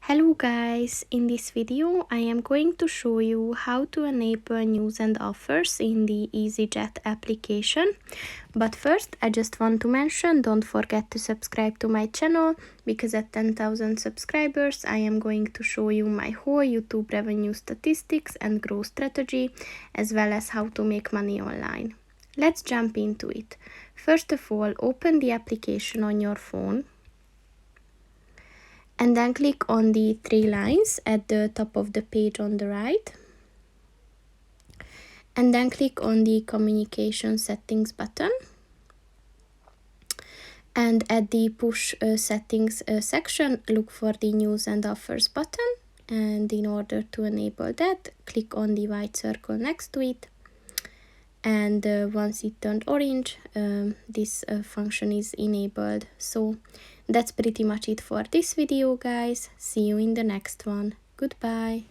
Hello guys, in this video I am going to show you how to enable news and offers in the EasyJet application. But first I just want to mention, don't forget to subscribe to my channel, because at 10,000 subscribers I am going to show you my whole YouTube revenue statistics and growth strategy, as well as how to make money online. Let's jump into it. First of all, open the application on your phone. And then click on the three lines at the top of the page on the right. And then click on the communication settings button. And at the push settings section, look for the news and offers button. And in order to enable that, click on the white circle next to it. And once it turned orange, this function is enabled. So that's pretty much it for this video, guys. See you in the next one. Goodbye.